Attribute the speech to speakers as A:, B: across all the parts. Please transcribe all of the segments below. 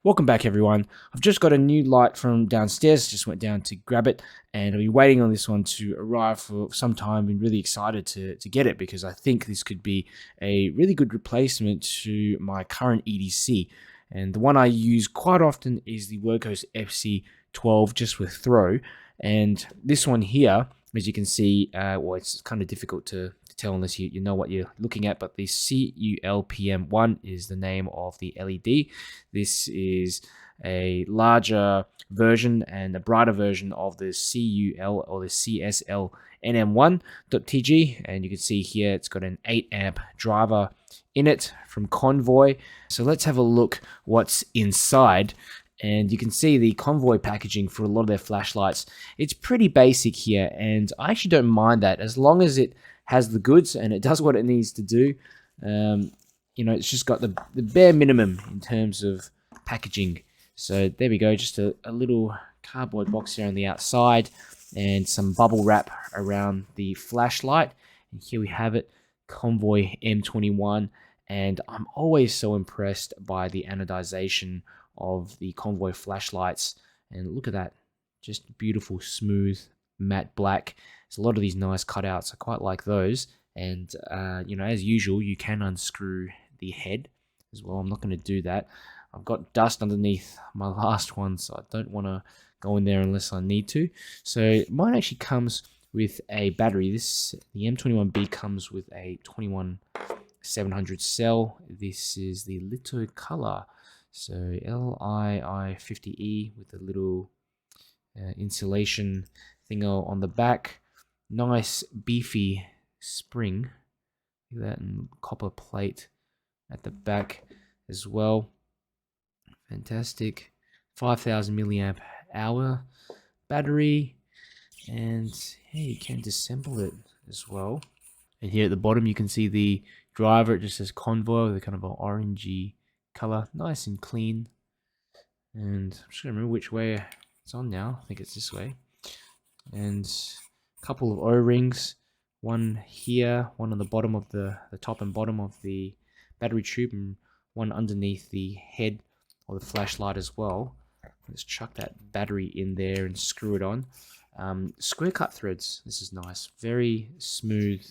A: Welcome back, everyone. I've just got a new light from downstairs. Just went down to grab it, and I've been waiting on this one to arrive for some time. Been really excited to get it because I think this could be a really good replacement to my current EDC. And the one I use quite often is the Workhorse FC12, just with throw. And this one here, as you can see, well, it's kind of difficult to tell unless you know what you're looking at, but the CULPM1 is the name of the LED. This is a larger version and a brighter version of the CUL or the CSL NM1.TG, and you can see here it's got an 8 amp driver in it from Convoy. So let's have a look what's inside. And you can see the Convoy packaging for a lot of their flashlights. It's pretty basic here, and I actually don't mind that as long as it has the goods and it does what it needs to do. It's just got the bare minimum in terms of packaging. So there we go, just a little cardboard box here on the outside and some bubble wrap around the flashlight. And here we have it, Convoy M21. And I'm always so impressed by the anodization of the Convoy flashlights. And look at that, just beautiful, smooth, matte black. There's a lot of these nice cutouts. I quite like those. And, as usual, you can unscrew the head as well. I'm not going to do that. I've got dust underneath my last one, so I don't want to go in there unless I need to. So mine actually comes with a battery. The M21B comes with a 21700 cell. This is the Litho color. So LII50E with a little insulation thingo on the back. Nice beefy spring. Look at that, and copper plate at the back as well. Fantastic. 5000 milliamp hour battery, and hey, you can disassemble it as well. And here at the bottom you can see the driver. It just says Convoy with a kind of an orangey color, nice and clean. And I'm just gonna remember which way it's on now. I think it's this way. And a couple of O-rings, one here, one on the bottom of the top and bottom of the battery tube, and one underneath the head or the flashlight as well. Let's chuck that battery in there and screw it on. Square cut threads. This is nice. Very smooth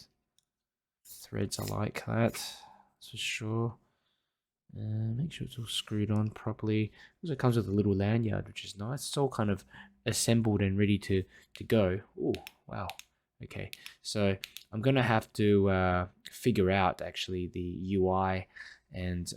A: threads. I like that. That's for sure. Make sure it's all screwed on properly. Also comes with a little lanyard, which is nice. It's all kind of assembled and ready to go. Oh, wow. Okay, so I'm gonna have to figure out actually the UI and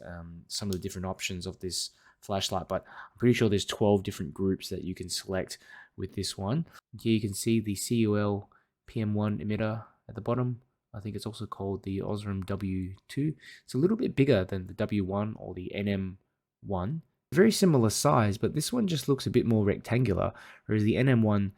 A: some of the different options of this flashlight, but I'm pretty sure there's 12 different groups that you can select with this one. Here you can see the CULPM1 emitter at the bottom. I think it's also called the Osram W2. It's a little bit bigger than the W1 or the NM1. Very similar size, but this one just looks a bit more rectangular, whereas the NM1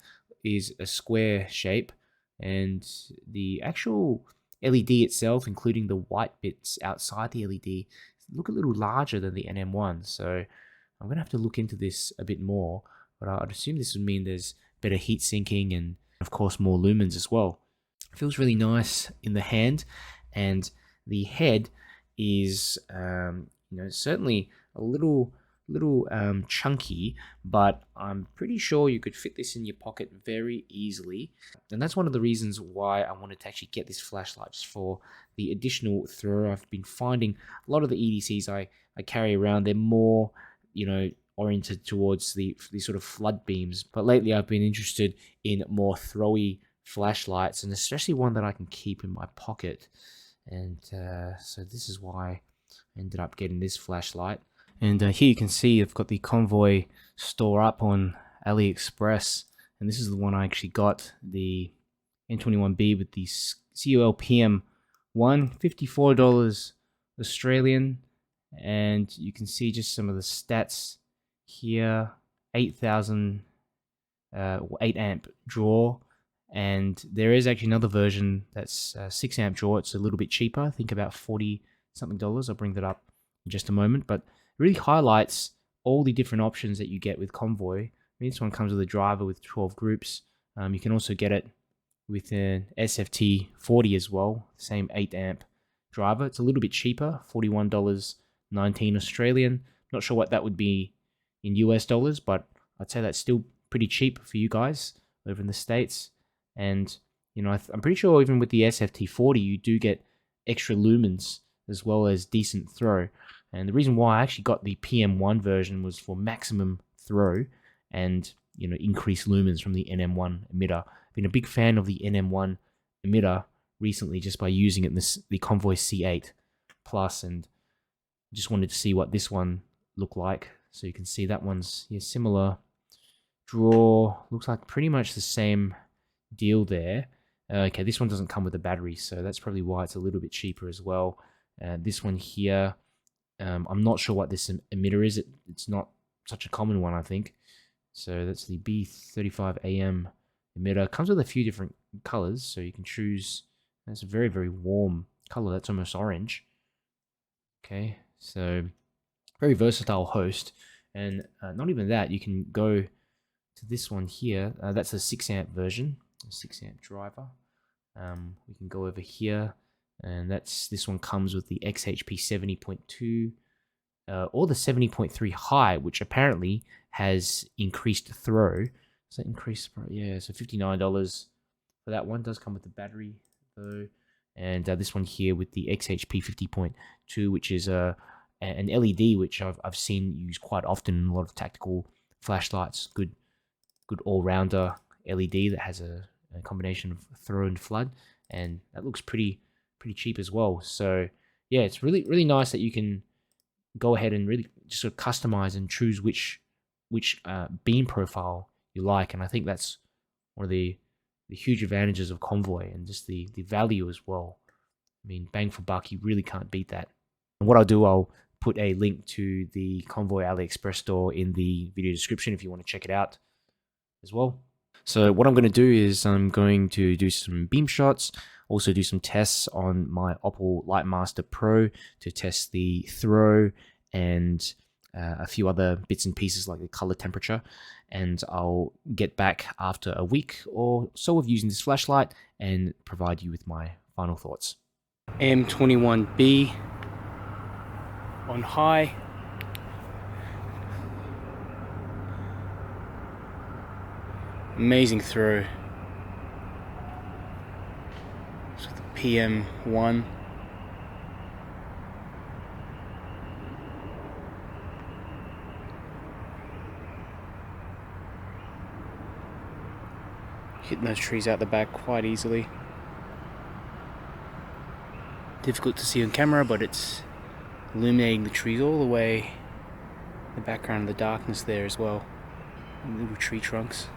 A: is a square shape, and the actual LED itself, including the white bits outside the LED, look a little larger than the NM1. So I'm going to have to look into this a bit more, but I'd assume this would mean there's better heat sinking and, of course, more lumens as well. It feels really nice in the hand, and the head is, certainly a little chunky, but I'm pretty sure you could fit this in your pocket very easily. And that's one of the reasons why I wanted to actually get this flashlight, just for the additional throw. I've been finding a lot of the EDCs I carry around, they're more, oriented towards the sort of flood beams. But lately I've been interested in more throwy flashlights, and especially one that I can keep in my pocket. And so this is why I ended up getting this flashlight. And here you can see I've got the Convoy store up on AliExpress, and this is the one I actually got, the M21B with the CULPM1, $54 Australian. And you can see just some of the stats here. 8,000 8 amp draw, and there is actually another version that's 6 amp draw. It's a little bit cheaper, I think about $40 something. I'll bring that up in just a moment, but it really highlights all the different options that you get with Convoy. This one comes with a driver with 12 groups. You can also get it with an SFT40 as well, same 8 amp driver. It's a little bit cheaper, $41.19 Australian. Not sure what that would be in US dollars, but I'd say that's still pretty cheap for you guys over in the States. And, you know, I'm pretty sure even with the SFT40, you do get extra lumens as well as decent throw. And the reason why I actually got the PM1 version was for maximum throw and, you know, increased lumens from the NM1 emitter. I've been a big fan of the NM1 emitter recently just by using it in the Convoy C8 Plus, and just wanted to see what this one looked like. So you can see that one's similar draw, looks like pretty much the same deal there. Okay, this one doesn't come with a battery, so that's probably why it's a little bit cheaper as well. This one here, I'm not sure what this emitter is. It's not such a common one, I think. So that's the B35AM emitter. Comes with a few different colors, so you can choose. That's a very, very warm color. That's almost orange. Okay, so very versatile host. And not even that, you can go to this one here. That's a 6 amp version, a 6 amp driver. We can go over here, and this one comes with the XHP 70.2 or the 70.3 high, which apparently has increased throw. Does that increase? Yeah, so $59 for that one. Does come with the battery though. And this one here with the XHP 50.2, which is an LED, which I've seen used quite often in a lot of tactical flashlights. Good all-rounder LED that has a combination of throw and flood, and that looks pretty cheap as well. So yeah, it's really nice that you can go ahead and really just sort of customize and choose which beam profile you like, and I think that's one of the huge advantages of Convoy, and just the value as well. I mean, bang for buck, you really can't beat that. And what I'll put a link to the Convoy AliExpress store in the video description if you want to check it out as well. So what I'm going to do is I'm going to do some beam shots, also do some tests on my Opal Lightmaster Pro to test the throw and a few other bits and pieces like the color temperature, and I'll get back after a week or so of using this flashlight and provide you with my final thoughts. M21B on high. Amazing throw. So the PM1. Hitting those trees out the back quite easily. Difficult to see on camera, but it's illuminating the trees all the way in the background of the darkness there as well. Little tree trunks.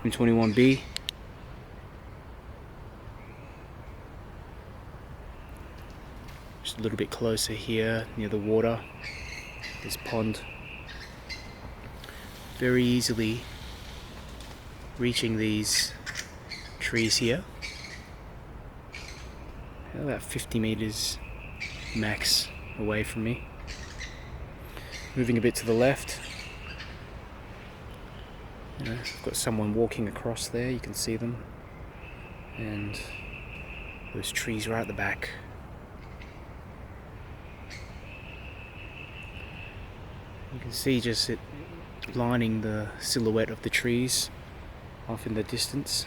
A: M21B. Just a little bit closer here near the water, this pond. Very easily reaching these trees here. About 50 meters max away from me. Moving a bit to the left. I've got someone walking across there, you can see them, and those trees right at the back. You can see just it lining the silhouette of the trees off in the distance.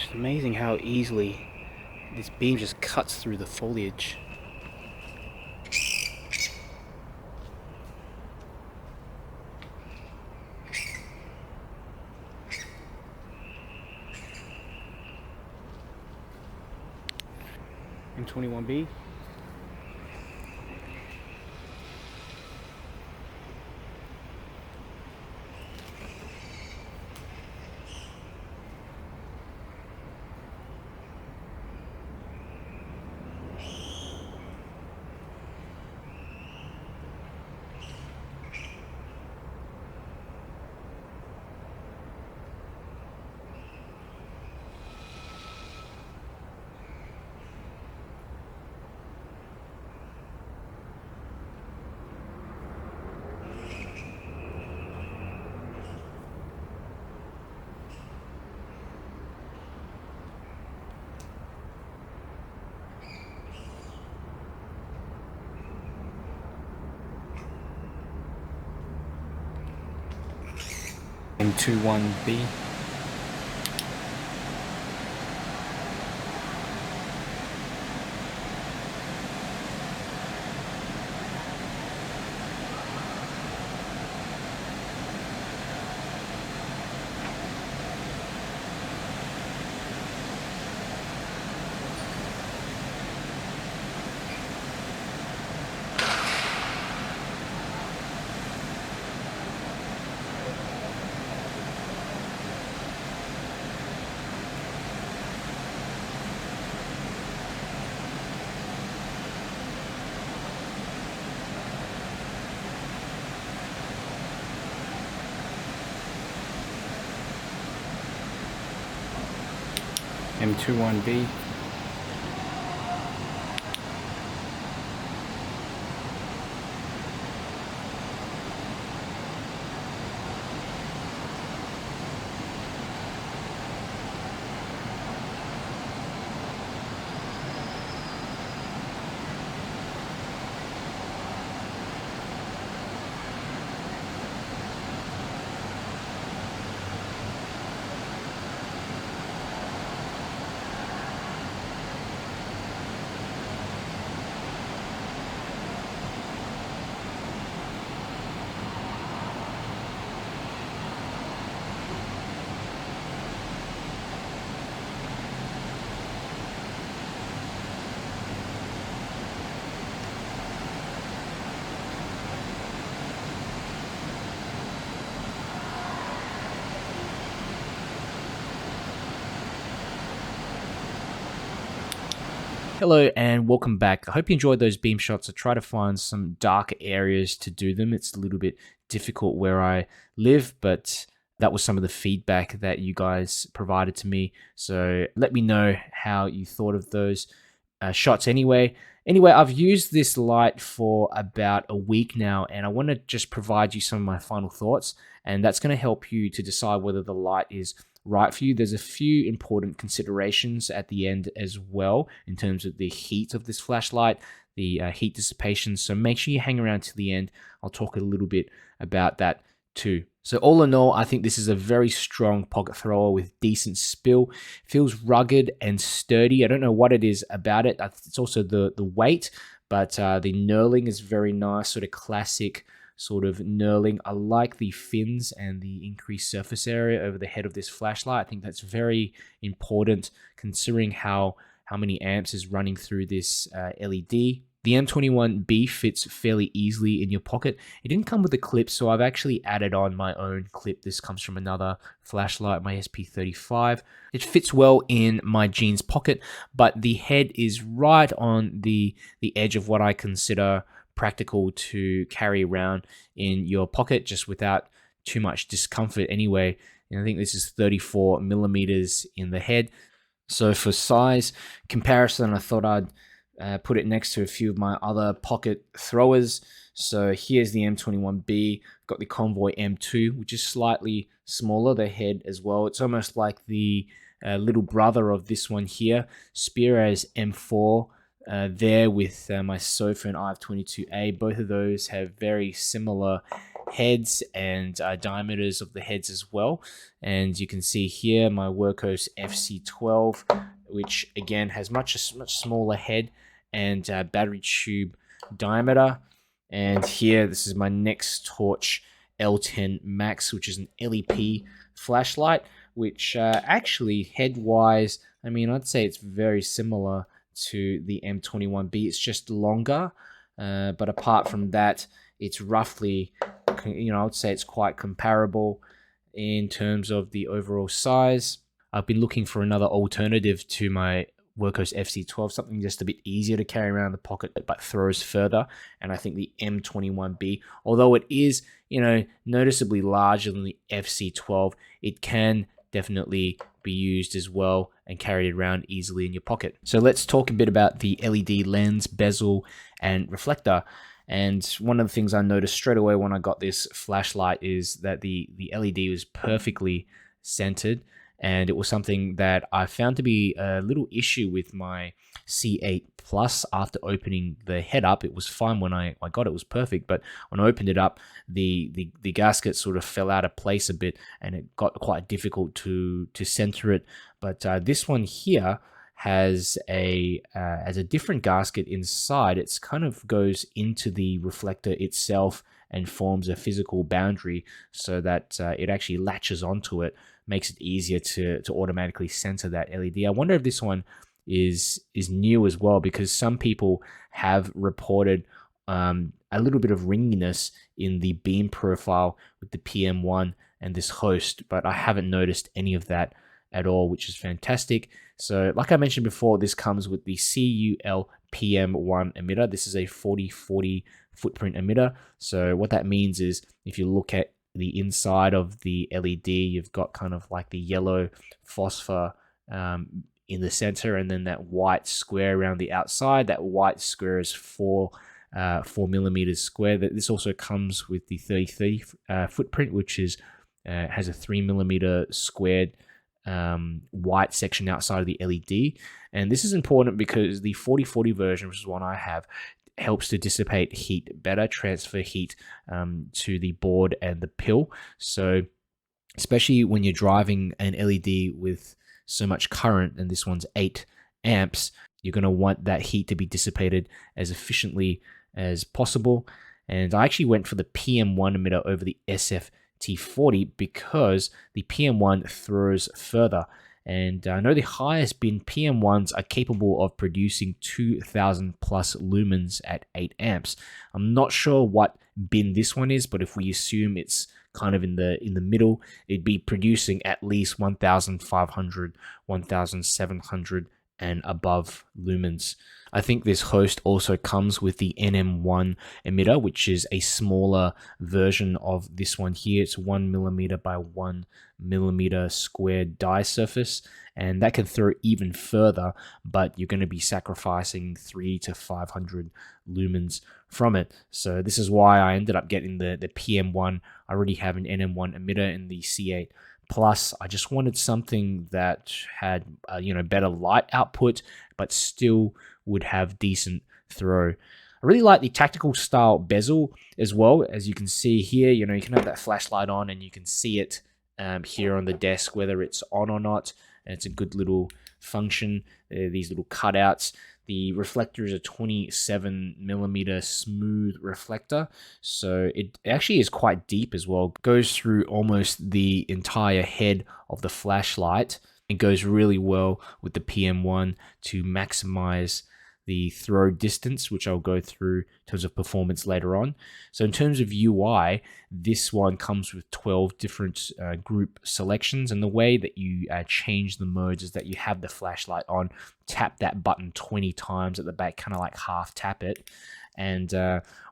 A: It's amazing how easily this beam just cuts through the foliage. M21B. M21B. M21B. Hello and welcome back. I hope you enjoyed those beam shots. I try to find some dark areas to do them. It's a little bit difficult where I live, but that was some of the feedback that you guys provided to me. So let me know how you thought of those shots anyway. Anyway, I've used this light for about a week now, and I want to just provide you some of my final thoughts, and that's going to help you to decide whether the light is right for you. There's a few important considerations at the end as well in terms of the heat of this flashlight, the heat dissipation. So make sure you hang around to the end. I'll talk a little bit about that too. So all in all, I think this is a very strong pocket thrower with decent spill. Feels rugged and sturdy. I don't know what it is about it. It's also the weight, but the knurling is very nice, sort of classic sort of knurling. I like the fins and the increased surface area over the head of this flashlight. I think that's very important considering how many amps is running through this LED. The M21B fits fairly easily in your pocket. It didn't come with a clip, so I've actually added on my own clip. This comes from another flashlight, my SP35. It fits well in my jeans pocket, but the head is right on the edge of what I consider practical to carry around in your pocket just without too much discomfort anyway. And I think this is 34 millimeters in the head. So for size comparison, I thought I'd put it next to a few of my other pocket throwers. So here's the M21B, got the Convoy M2, which is slightly smaller, the head as well. It's almost like the little brother of this one here. Spear's M4 there with my Sofa and IF22A. Both of those have very similar heads and diameters of the heads as well. And you can see here my Workhorse FC12, which again has much smaller head and battery tube diameter. And here, this is my Next Torch L10 Max, which is an LEP flashlight, which actually head-wise, I mean, I'd say it's very similar to the M21B. It's just longer, but apart from that, it's roughly, I would say it's quite comparable in terms of the overall size. I've been looking for another alternative to my Workhorse FC12, something just a bit easier to carry around the pocket but throws further. And I think the M21B, although it is, noticeably larger than the FC12, it can definitely be used as well and carried around easily in your pocket. So let's talk a bit about the LED lens, bezel, and reflector. And one of the things I noticed straight away when I got this flashlight is that the LED was perfectly centered. And it was something that I found to be a little issue with my C8 Plus. After opening the head up, it was fine when I got it, was perfect. But when I opened it up, the gasket sort of fell out of place a bit, and it got quite difficult to center it. But this one here has a different gasket inside. It's kind of goes into the reflector itself and forms a physical boundary so that it actually latches onto it, makes it easier to automatically center that LED. I wonder if this one is new as well, because some people have reported a little bit of ringiness in the beam profile with the PM1 and this host, but I haven't noticed any of that at all, which is fantastic. So like I mentioned before, this comes with the CULPM1 emitter. This is a 4040 footprint emitter. So what that means is if you look at the inside of the LED, you've got kind of like the yellow phosphor in the center, and then that white square around the outside. That white square is 4 millimeters square. This also comes with the 3030 footprint, which is has a 3 millimeter squared white section outside of the LED. And this is important because the 4040 version, which is one I have, helps to dissipate heat better, transfer heat to the board and the pill. So especially when you're driving an LED with so much current, and this one's 8 amps, you're going to want that heat to be dissipated as efficiently as possible. And I actually went for the PM1 emitter over the SFT40 because the PM1 throws further. And I know the highest bin PM1s are capable of producing 2000 plus lumens at 8 amps. I'm not sure what bin this one is, but if we assume it's kind of in the middle, it'd be producing at least 1500, 1700 and above lumens. I think this host also comes with the NM1 emitter, which is a smaller version of this one here. It's 1 millimeter by 1 millimeter squared die surface, and that can throw even further, but you're going to be sacrificing 300 to 500 lumens from it. So this is why I ended up getting the PM1. I already have an NM1 emitter in the C8 Plus. I just wanted something that had better light output, but still would have decent throw. I really like the tactical style bezel as well. As you can see here, you can have that flashlight on and you can see it here on the desk, whether it's on or not. And it's a good little function. These little cutouts. The reflector is a 27 millimeter smooth reflector, so it actually is quite deep as well. It goes through almost the entire head of the flashlight. It goes really well with the PM1 to maximize the throw distance, which I'll go through in terms of performance later on. So in terms of UI, this one comes with 12 different group selections, and the way that you change the modes is that you have the flashlight on, tap that button 20 times at the back, kind of like half tap it, and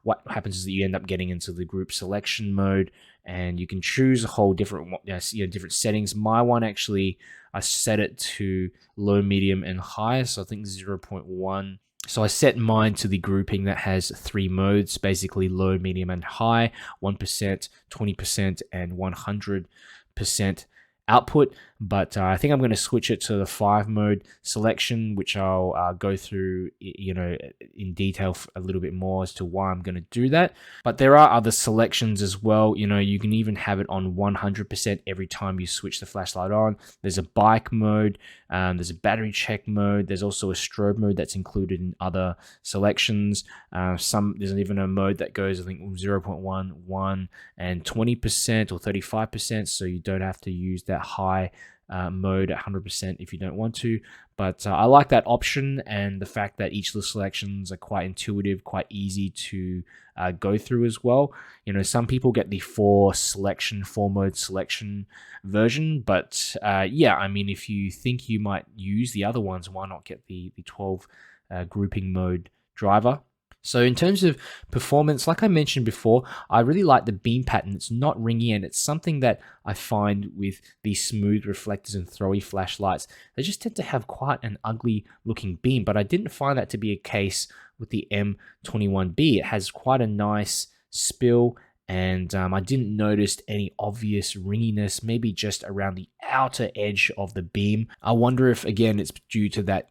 A: what happens is that you end up getting into the group selection mode, and you can choose a whole different different settings. My one actually, I set it to low, medium, and high, so I think 0.1. So I set mine to the grouping that has 3 modes, basically low, medium, and high, 1%, 20%, and 100% output. but I think I'm going to switch it to the 5 mode selection, which I'll go through, in detail a little bit more as to why I'm going to do that. But there are other selections as well. You can even have it on 100% every time you switch the flashlight on. There's a bike mode, there's a battery check mode, there's also a strobe mode that's included in other selections. There's even a mode that goes, I think, 0.1, 1, and 20% or 35%, so you don't have to use that high mode at 100% if you don't want to. But I like that option, and the fact that each of the selections are quite intuitive, quite easy to go through as well. Some people get the 4 mode selection version, but yeah, I mean, if you think you might use the other ones, why not get the 12 grouping mode driver? So in terms of performance, like I mentioned before, I really like the beam pattern. It's not ringy, and it's something that I find with these smooth reflectors and throwy flashlights. They just tend to have quite an ugly looking beam, but I didn't find that to be a case with the M21B. It has quite a nice spill, and I didn't notice any obvious ringiness, maybe just around the outer edge of the beam. I wonder if, again, it's due to that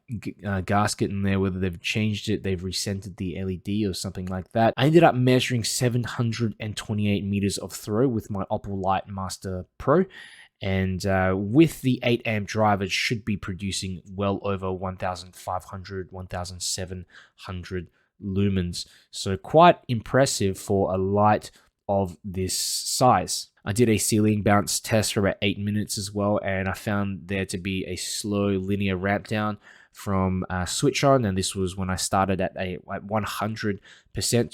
A: gasket in there, whether they've changed it, they've recentered the LED or something like that. I ended up measuring 728 meters of throw with my Opal Light Master Pro, and with the 8 amp drive, it should be producing well over 1,500, 1,700 lumens. So quite impressive for a light of this size. I did a ceiling bounce test for about 8 minutes as well, and I found there to be a slow linear ramp down from switch on, and this was when I started at 100%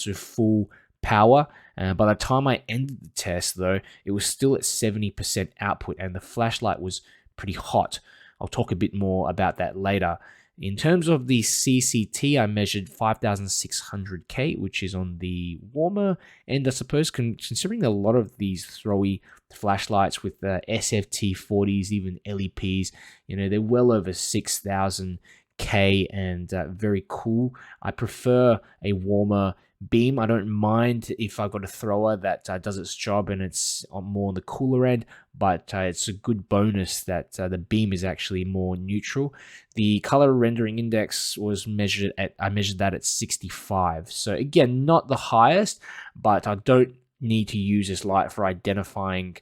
A: to full power. By the time I ended the test, though, it was still at 70% output, and the flashlight was pretty hot. I'll talk a bit more about that later. In terms of the CCT, I measured 5,600K, which is on the warmer end, I suppose, considering a lot of these throwy flashlights with the SFT40s, even LEPs, they're well over 6,000K and very cool. I prefer a warmer beam. I don't mind if I've got a thrower that does its job and it's more on the cooler end, but it's a good bonus that the beam is actually more neutral. The color rendering index was I measured that at 65. So again, not the highest, but I don't need to use this light for identifying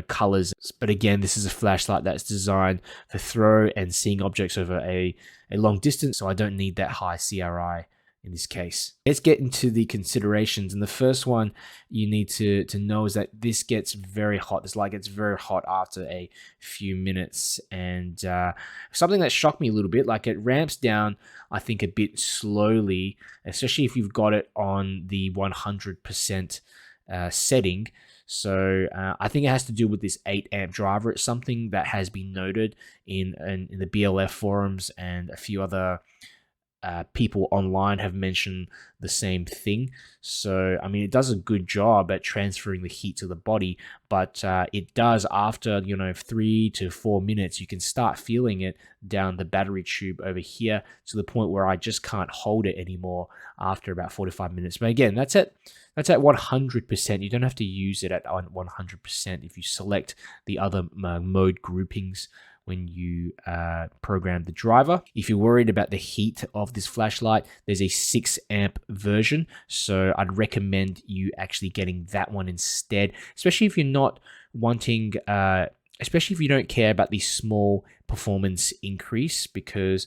A: colors. But again, this is a flashlight that's designed for throw and seeing objects over a long distance, so I don't need that high CRI in this case. Let's get into the considerations, and the first one you need to know is that this gets very hot. This light gets very hot after a few minutes, and something that shocked me a little bit, like it ramps down, I think, a bit slowly, especially if you've got it on the 100% setting. So I think it has to do with this 8 amp driver. It's something that has been noted in the BLF forums, and a few other people online have mentioned the same thing. So, I mean, it does a good job at transferring the heat to the body, but it does after, 3 to 4 minutes, you can start feeling it down the battery tube over here to the point where I just can't hold it anymore after about 45 minutes. But again, that's at 100%. You don't have to use it at 100% if you select the other mode groupings when you program the driver. If you're worried about the heat of this flashlight, there's a 6 amp version, so I'd recommend you actually getting that one instead, especially if you're not wanting, especially if you don't care about the small performance increase, because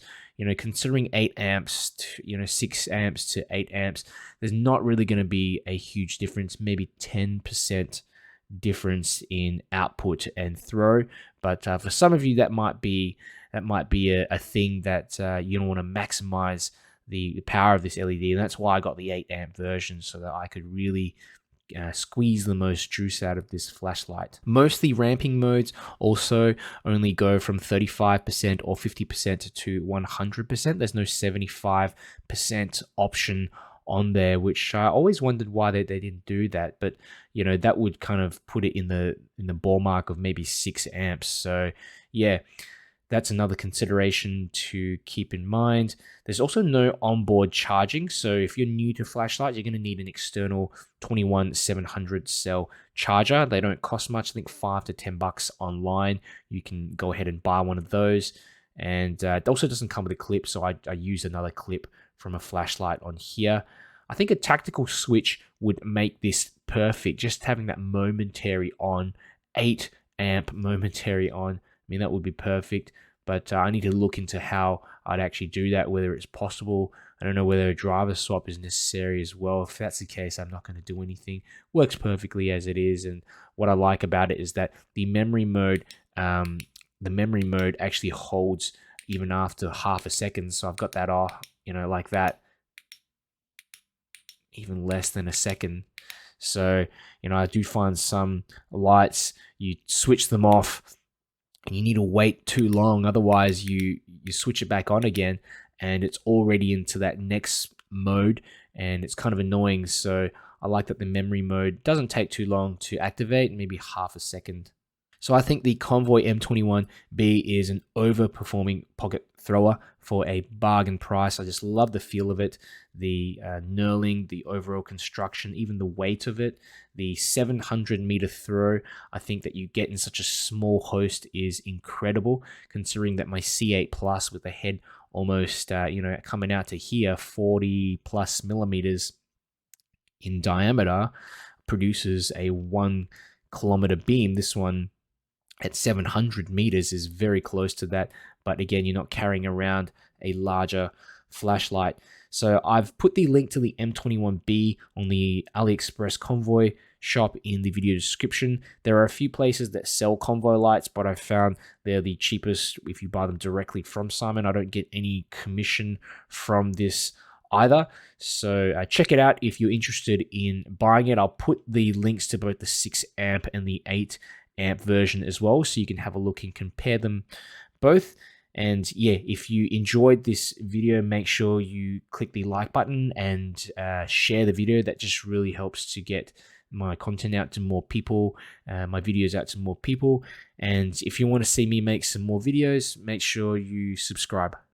A: considering 8 amps to 6 amps to 8 amps, there's not really going to be a huge difference, maybe 10% difference in output and throw. But for some of you, that might be a thing that you don't want to maximize the power of this LED, and that's why I got the 8 amp version, so that I could really squeeze the most juice out of this flashlight. Most of the ramping modes also only go from 35% or 50% to 100%. There's no 75% option on there, which I always wondered why they didn't do that, but that would kind of put it in the ballpark of maybe 6 amps. So yeah, That's another consideration to keep in mind. There's also no onboard charging, so if you're new to flashlight, you're going to need an external 21700 cell charger. They don't cost much, I think $5 to $10 online. You can go ahead and buy one of those. And it also doesn't come with a clip, so I use another clip from a flashlight on here. I think a tactical switch would make this perfect, just having that momentary on, 8 amp momentary on. I mean, that would be perfect, but I need to look into how I'd actually do that, whether it's possible. I don't know whether a driver swap is necessary as well. If that's the case, I'm not going to do anything. Works perfectly as it is, and what I like about it is that the memory mode actually holds even after half a second. So I've got that off, like that, even less than a second. So, I do find some lights, you switch them off and you need to wait too long. Otherwise, you switch it back on again and it's already into that next mode, and it's kind of annoying. So I like that the memory mode doesn't take too long to activate, maybe half a second. So I think the Convoy M21B is an overperforming pocket thrower for a bargain price. I just love the feel of it, the knurling, the overall construction, even the weight of it. The 700-meter throw I think that you get in such a small host is incredible, considering that my C8 Plus with the head almost coming out to here, 40 plus millimeters in diameter, produces a 1 kilometer beam. This one at 700 meters is very close to that, but again, you're not carrying around a larger flashlight. So I've put the link to the M21B on the AliExpress Convoy shop in the video description. There are a few places that sell Convoy lights, but I found they're the cheapest if you buy them directly from Simon. I don't get any commission from this either, so check it out if you're interested in buying it. I'll put the links to both the 6 amp and the 8 amp version as well, so you can have a look and compare them both. And yeah, if you enjoyed this video, make sure you click the like button and share the video. That just really helps to get my content out to more people, my videos out to more people. And if you want to see me make some more videos, make sure you subscribe.